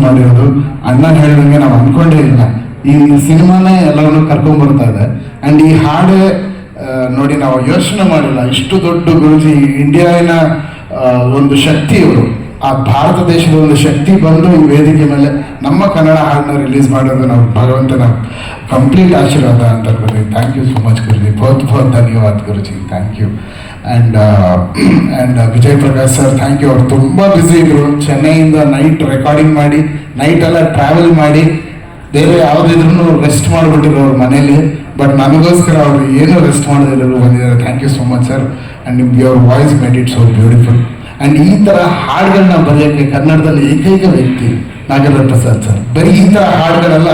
ಮಾಡಿರೋದು. ಅಣ್ಣ ಹೇಳಿದಂಗೆ ನಾವು ಅನ್ಕೊಂಡೇ ಇಲ್ಲ ಈ ಸಿನಿಮಾನೇ ಎಲ್ಲರನ್ನು ಕರ್ಕೊಂಡ್ ಬರ್ತಾ ಇದೆ. ಅಂಡ್ ಈ ಹಾಡು ನೋಡಿ ನಾವು ಯೋಚನೆ ಮಾಡಿಲ್ಲ, ಇಷ್ಟು ದೊಡ್ಡ ಗುರುಜಿ, ಇಂಡಿಯಾವಿನ ಒಂದು ಶಕ್ತಿ ಇವರು, ಆ ಭಾರತ ದೇಶದ ಒಂದು ಶಕ್ತಿ ಬಂದು ಈ ವೇದಿಕೆ ಮೇಲೆ ನಮ್ಮ ಕನ್ನಡ ಹಾಡನ್ನ ರಿಲೀಸ್ ಮಾಡೋದು ನಾವು ಭಗವಂತನ ಕಂಪ್ಲೀಟ್ ಆಶೀರ್ವಾದ ಅಂತ ಅನ್ಕೊಳ್ತೀವಿ. Thank you so much Guruji, ಬಹುತ್ ಧನ್ಯವಾದ Guruji, thank you. And Vijay Prakash sir, thank you. ಅವ್ರು ತುಂಬ ಬ್ಯುಸಿ ಇದ್ರು, ಚೆನ್ನೈಯಿಂದ ನೈಟ್ ರೆಕಾರ್ಡಿಂಗ್ ಮಾಡಿ, ನೈಟ್ ಎಲ್ಲ ಟ್ರಾವೆಲ್ ಮಾಡಿ, ಬೇರೆ ಯಾವುದಿದ್ರು ರೆಸ್ಟ್ ಮಾಡಿಬಿಟ್ಟಿದ್ರು ಅವ್ರ ಮನೇಲಿ. ಬಟ್ ನನಗೋಸ್ಕರ ಅವರು ಏನೂ ರೆಸ್ಟ್ ಮಾಡೋದಿಲ್ಲರು ಬಂದಿದ್ದಾರೆ. Thank you so much sir. And ನಿಮ್ಗೆ ಅವ್ರ voice made it so beautiful. And ಈ ಥರ ಹಾಡುಗಳನ್ನ ಬರೆಯೋಕ್ಕೆ ಕನ್ನಡದಲ್ಲಿ ಏಕೈಕ ವ್ಯಕ್ತಿ ನಾಗೇಂದ್ರ ಪ್ರಸಾದ್ ಸರ್. ಬರೀ ಈ ಥರ ಹಾಡುಗಳೆಲ್ಲ,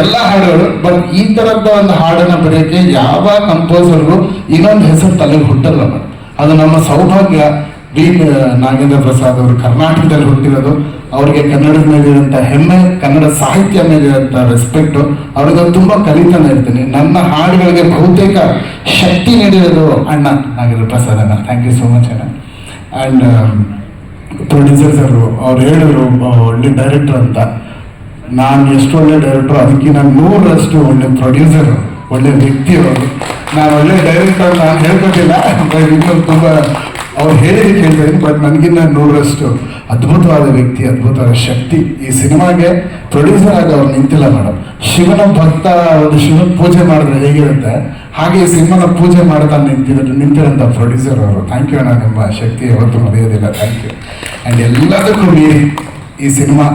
ಎಲ್ಲ ಹಾಡುಗಳು, ಬಟ್ ಈ ಥರದ ಒಂದು ಹಾಡನ್ನು ಬರೆಯೋಕ್ಕೆ ಯಾವ ಕಂಪೋಸರ್ಗೂ ಇನ್ನೊಂದು ಹೆಸರು ತಲೆಗೆ ಹುಟ್ಟಲ್ಲ. ಅದು ನಮ್ಮ ಸೌಭಾಗ್ಯ. ವಿ ನಾಗೇಂದ್ರ ಪ್ರಸಾದ್ ಅವರು ಕರ್ನಾಟಕದಲ್ಲಿ ಹುಟ್ಟಿರೋದು, ಅವರಿಗೆ ಕನ್ನಡದ ಮೇಲಿರುವಂಥ ಹೆಮ್ಮೆ, ಕನ್ನಡ ಸಾಹಿತ್ಯ ಮೇಲಿರುವಂಥ ರೆಸ್ಪೆಕ್ಟು, ಅವ್ರಿಗೆ ತುಂಬ ಕಲಿತಾನೆ ಇರ್ತೀನಿ. ನನ್ನ ಹಾಡುಗಳಿಗೆ ಬಹುತೇಕ ಶಕ್ತಿ ನೀಡಿರೋದು ಅಣ್ಣ ನಾಗೇಂದ್ರ ಪ್ರಸಾದ್ ಅಣ್ಣ. ಥ್ಯಾಂಕ್ ಯು ಸೋ ಮಚ್ ಅಣ್ಣ. ಆ್ಯಂಡ್ ಪ್ರೊಡ್ಯೂಸರ್ಸ್ ಅವ್ರು ಹೇಳಿದ್ರು ಒಳ್ಳೆ ಡೈರೆಕ್ಟರ್ ಅಂತ. ನಾನು ಎಷ್ಟು ಒಳ್ಳೆ ಡೈರೆಕ್ಟ್ರು, ಅದಕ್ಕಿಂತ 100ರಷ್ಟು ಒಳ್ಳೆ ಪ್ರೊಡ್ಯೂಸರು, ಒಳ್ಳೆ ವ್ಯಕ್ತಿ ಅವರು. ನಾನು ಒಳ್ಳೆ ಡೈರೆಕ್ಟರ್ ನಾನು ಹೇಳ್ಕೊಟ್ಟಿಲ್ಲ, ಇನ್ನೊಂದು ತುಂಬ ಅವ್ರು ಹೇಳಿದಕ್ಕೆ ಹೇಳ್ತೀನಿ. ಬಟ್ ನನಗಿನ್ನ 100ರಷ್ಟು ಅದ್ಭುತವಾದ ವ್ಯಕ್ತಿ, ಅದ್ಭುತವಾದ ಶಕ್ತಿ. ಈ ಸಿನಿಮಾಗೆ ಪ್ರೊಡ್ಯೂಸರ್ ಆಗಿ ಅವ್ರು ನಿಂತಿಲ್ಲ ಮೇಡಮ್. ಶಿವನ ಭಕ್ತ ಒಂದು ಶಿವನ ಪೂಜೆ ಮಾಡಿದ್ರೆ ಹೇಗಿರುತ್ತೆ, ಹಾಗೆ ಈ ಸಿನಿಮಾನ ಪೂಜೆ ಮಾಡ್ತಾ ನಿಂತಿರೋಂಥ ಪ್ರೊಡ್ಯೂಸರ್ ಅವರು. ಥ್ಯಾಂಕ್ ಯು ಅಣ್ಣ, ನಿಮ್ಮ ಶಕ್ತಿ ಯಾವತ್ತೂ ಮರೆಯೋದಿಲ್ಲ. Thank you. ಆ್ಯಂಡ್ ಎಲ್ಲದಕ್ಕೂ ಮೀರಿ ಈ ಸಿನಿಮಾ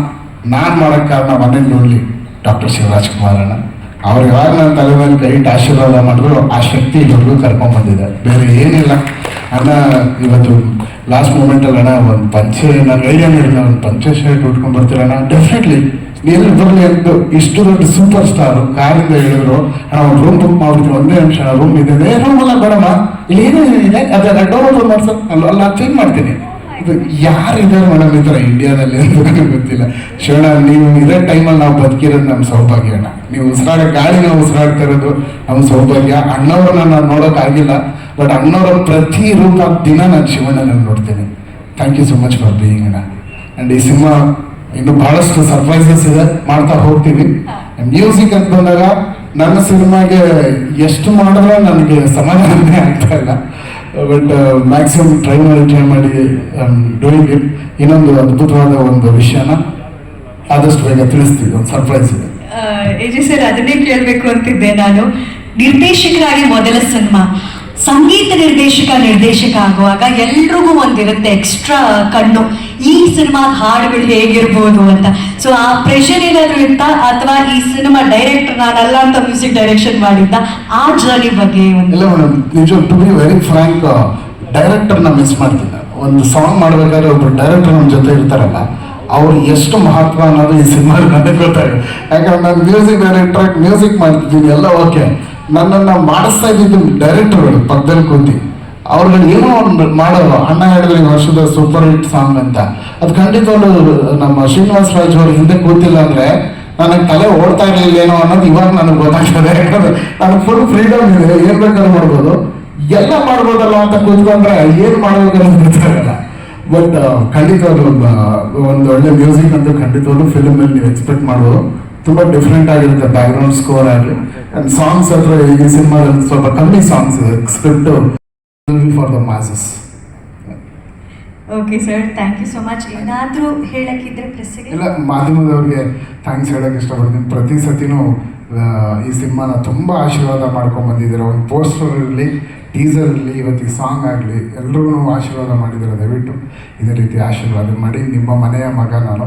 ನಾನು ಮಾಡೋಕ್ಕೆ ಕಾರಣ ಮನೇಲಿ ನೋಡಲಿ ಡಾಕ್ಟರ್ ಶಿವರಾಜ್ ಕುಮಾರ್ ಅಣ್ಣ. ಅವ್ರು ಯಾವಾಗ ನನ್ನ ತಲೆ ಮೇಲೆ ಕೈ ಇಟ್ಟು ಆಶೀರ್ವಾದ ಮಾಡಿದ್ರು, ಆ ಶಕ್ತಿ ಇವ್ರಿಗೂ ಕರ್ಕೊಂಡ್ಬಂದಿದೆ, ಬೇರೆ ಏನಿಲ್ಲ. ಅಣ್ಣ ಇವತ್ತು ಲಾಸ್ಟ್ ಮೂಮೆಂಟಲ್ಲಿ ಅಣ್ಣ ಒಂದು ಪಂಚೆ, ನಾನು ಐಡಿಯಾ ನೀಡಿಲ್ಲ, ಒಂದು ಪಂಚೆ ಶರ್ಟ್ ಉಟ್ಕೊಂಡು ಬರ್ತೀರಣ್ಣ, ಡೆಫಿನೆಟ್ಲಿ ನೀನು ಬರಲಿ ಅಂತ. ಇಷ್ಟು ದೊಡ್ಡ ಸೂಪರ್ ಸ್ಟಾರು ಕಾರಿಂದ ಹೇಳಿದ್ರು, ಒಂದು ರೂಮ್ ಬುಕ್ ಮಾಡ್ಬಿಟ್ಟು, ಒಂದೇ ನಿಮಿಷ ರೂಮ್ ಇದೆ, ರೂಮ್ ಎಲ್ಲ ಬೇಡಮ್ಮ, ಇಲ್ಲಿ ಏನೇನಿದೆ ಅದೆಲ್ಲ ಡೋರ್ ಮಾಡ್ಸೋ ಅಲ್ಲ ಚೇಂಜ್ ಮಾಡ್ತೀನಿ. ಇದು ಯಾರಿದ್ದಾರೆ ಮೇಡಮ್ ಈ ಥರ ಇಂಡಿಯಾದಲ್ಲಿ ಅಂತ ನನಗೆ ಗೊತ್ತಿಲ್ಲ. ಶಿವಣ್ಣ, ನೀವು ಇದೇ ಟೈಮಲ್ಲಿ ನಾವು ಬದುಕಿರೋದು ನಮ್ಮ ಸೌಭಾಗ್ಯ ಅಣ್ಣ. ನೀವು ಗಾಳಿ ನಾವು ಉಸಿರಾಡ್ತಾ ಇರೋದು ನಮ್ಮ ಸೌಭಾಗ್ಯ. ಅಣ್ಣವ್ರನ್ನ ನಾನು ನೋಡೋಕ್ಕಾಗಿಲ್ಲ, ಬಟ್ ಅಣ್ಣವರ ಪ್ರತಿ ರೂಪ ದಿನ ನಾನು ಶಿವಣ್ಣನ ನೋಡ್ತೀನಿ. Thank you so much for being ಅಣ್ಣ. ಆ್ಯಂಡ್ ಈ ಸಿನಿಮಾ ಇನ್ನು ಬಹಳಷ್ಟು ಸರ್ಪ್ರೈಸಸ್ ಇದೆ, ಮಾಡ್ತಾ ಹೋಗ್ತೀವಿ. ಮ್ಯೂಸಿಕ್ ಅಂತ ಬಂದಾಗ ನನ್ನ ಸಿನಿಮಾಗೆ ಎಷ್ಟು ಮಾಡಿದ್ರೆ ನನಗೆ ಸಮಾಧಾನನೇ ಆಗ್ತಾ ಇಲ್ಲ. ಬಟ್ ಮ್ಯಾಕ್ಸಿಮಮ್ ಟ್ರೈ ಮಾಡಿ ಡೂಯಿಂಗ್ ಇಟ್. ಇನ್ನೊಂದು ಅದ್ಭುತವಾದ ಒಂದು ವಿಷಯನ ಆದಷ್ಟು ಬೇಗ ತಿಳಿಸ್ತೀವಿ, ಒಂದು ಸರ್ಪ್ರೈಸ್ ಇದೆ. ಎಜಿ ಸರ್, ಅದನ್ನೇ ಕೇಳಬೇಕು ಅಂತಿದ್ದೆ ನಾನು. ನಿರ್ದೇಶಕರಾಗಿ ಮೊದಲ ಸಿನಿಮಾ, ಸಂಗೀತ ನಿರ್ದೇಶಕ ಆಗುವಾಗ ಎಲ್ರಿಗೂ ಒಂದಿರುತ್ತೆ ಎಕ್ಸ್ಟ್ರಾ ಕಣ್ಣು, ಈ ಸಿನಿಮಾದ ಹಾಡುಗಳು ಹೇಗಿರ್ಬೋದು ಅಂತ. ಸೊ ಆ ಪ್ರೆಷರ್ ಏನಾದ್ರು ಇತ್ತ, ಅಥವಾ ಈ ಸಿನಿಮಾ ಡೈರೆಕ್ಟರ್ ನಾನಲ್ಲ ಅಂತ ಮ್ಯೂಸಿಕ್ ಡೈರೆಕ್ಷನ್ ಮಾಡಿದ್ದ, ಆ ಜರ್ನಿ ಬಗ್ಗೆ? ಇಲ್ಲ ಮೇಡಮ್, ನಿಜ ಟು ಬಿ ವೆರಿ ಫ್ರಾಂಕ್, ಡೈರೆಕ್ಟರ್ನ ಮಿಸ್ ಮಾಡ್ತೀನಿ. ಒಂದು ಸಾಂಗ್ ಮಾಡ್ಬೇಕಾದ್ರೆ ಒಬ್ಬರು ಡೈರೆಕ್ಟರ್ ನಮ್ಮ ಜೊತೆ ಇರ್ತಾರಲ್ಲ, ಅವ್ರು ಎಷ್ಟು ಮಹತ್ವ ಅನ್ನೋದು ಈ ಸಿನಿಮಾ ನನಗೆ ಗೊತ್ತಾಗಿದೆ. ಯಾಕಂದ್ರೆ ನಾನು ಮ್ಯೂಸಿಕ್ ಡೈರೆಕ್ಟರ್ ಮ್ಯೂಸಿಕ್ ಮಾಡ್ತಿದ್ದೀನಿ ಎಲ್ಲ ಓಕೆ, ನನ್ನನ್ನು ಮಾಡಿಸ್ತಾ ಇದ್ದಿದ್ದು ಡೈರೆಕ್ಟರ್ಗಳು ಪಕ್ಕದಲ್ಲಿ ಕೂತಿ. ಅವ್ರುಗಳು ಏನೋ ಒಂದು ಮಾಡೋರು. ಅಣ್ಣ ಹೇಳಿದ್ರೆ ಈ ವರ್ಷದ ಸೂಪರ್ ಹಿಟ್ ಸಾಂಗ್ ಅಂತ, ಅದು ಖಂಡಿತವಾಗ್ಲೂ ನಮ್ಮ ಶ್ರೀನಿವಾಸ ರಾಜ್ ಅವರು ಹಿಂದೆ ಕೂತಿಲ್ಲ ಅಂದರೆ ನನಗೆ ತಲೆ ಓಡ್ತಾ ಇರಲಿಲ್ಲ ಏನೋ ಅನ್ನೋದು ಇವಾಗ ನನಗೆ ಗೊತ್ತಾಗ್ತದೆ. ಯಾಕಂದ್ರೆ ನನಗೆ ಫುಲ್ ಫ್ರೀಡಮ್ ಇದೆ, ಏನು ಬೇಕಾದ್ರೂ ಮಾಡ್ಬೋದು, ಎಲ್ಲ ಮಾಡ್ಬೋದಲ್ಲ ಅಂತ ಕೂತ್ಕೊಂಡ್ರೆ ಏನು ಮಾಡ್ಬೇಕನ್ನೋದು ಗೊತ್ತಾಗಲ್ಲ. ಬಟ್ ಖಂಡಿತವಾಗ್ಲೂ ಒಂದು ಒಳ್ಳೆ ಮ್ಯೂಸಿಕ್ ಅಂತ ಖಂಡಿತವಾಗ್ಲೂ ಫಿಲ್ಮಲ್ಲಿ ನೀವು ಎಕ್ಸ್ಪೆಕ್ಟ್ ಮಾಡ್ಬೋದು. ತುಂಬ ಡಿಫ್ರೆಂಟ್ ಆಗಿರುತ್ತೆ, ಬ್ಯಾಕ್ಗ್ರೌಂಡ್ ಸ್ಕೋರ್ ಆಗಲಿ. ಆ್ಯಂಡ್ ಸಾಂಗ್ಸ್ ಹತ್ರ ಈ ಸಿನಿಮಾದಲ್ಲಿ ಸ್ವಲ್ಪ ಕಮ್ಮಿ ಸಾಂಗ್ಸ್ ಇದೆ, script for the masses. Okay sir, thank you so much. ಏನಾದರೂ ಹೇಳಕ್ಕಿದ್ರೆ ಪ್ರೆಸ್ಸಿಗೆ? ಇಲ್ಲ, ಮಾಧ್ಯಮದವ್ರಿಗೆ ಥ್ಯಾಂಕ್ಸ್ ಹೇಳೋಕ್ಕೆ ಇಷ್ಟಪಡ್ತೀನಿ. ಪ್ರತಿ ಸತಿನೂ ಈ ಸಿನಿಮಾನ ತುಂಬ ಆಶೀರ್ವಾದ ಮಾಡ್ಕೊಂಡು ಬಂದಿದ್ದೀರ. ಒಂದು ಪೋಸ್ಟರ್ ಇರಲಿ, ಟೀಸರ್ ಇರಲಿ, ಇವತ್ತಿಗೆ ಸಾಂಗ್ ಆಗಲಿ, ಎಲ್ಲರೂ ಆಶೀರ್ವಾದ ಮಾಡಿದ್ದೀರ. ದಯವಿಟ್ಟು ಇದೇ ರೀತಿ ಆಶೀರ್ವಾದ ಮಾಡಿ. ನಿಮ್ಮ ಮನೆಯ ಮಗ ನಾನು,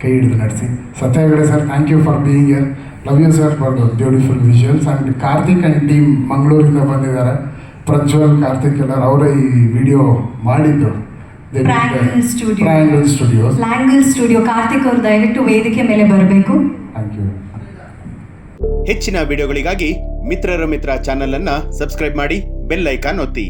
ಕೈ ಹಿಡಿದು ನಡೆಸಿ. Satya Hegde sir, thank you for being here. Love you sir for the beautiful visuals. And Karthik and team ಮಂಗಳೂರಿಂದ ಬಂದಿದ್ದಾರೆ, ಪ್ರಜ್ವಲ್, ಕಾರ್ತಿಕ್ ಎಲ್ಲರೂ ಅವರೇ ಈ ವಿಡಿಯೋ ಮಾಡಿದ್ದು. ಟ್ರಯಾಂಗಲ್ ಸ್ಟುಡಿಯೋ ಕಾರ್ತಿಕ್ ಅವರು ದಯವಿಟ್ಟು ವೇದಿಕೆ ಮೇಲೆ ಬರಬೇಕು. Thank you. ಹೆಚ್ಚಿನ ವಿಡಿಯೋಗಳಿಗಾಗಿ ಮಿತ್ರರ ಮಿತ್ರ ಚಾನೆಲ್ ಅನ್ನು ಸಬ್ಸ್ಕ್ರೈಬ್ ಮಾಡಿ, ಬೆಲ್ ಐಕಾನ್ ಒತ್ತಿ.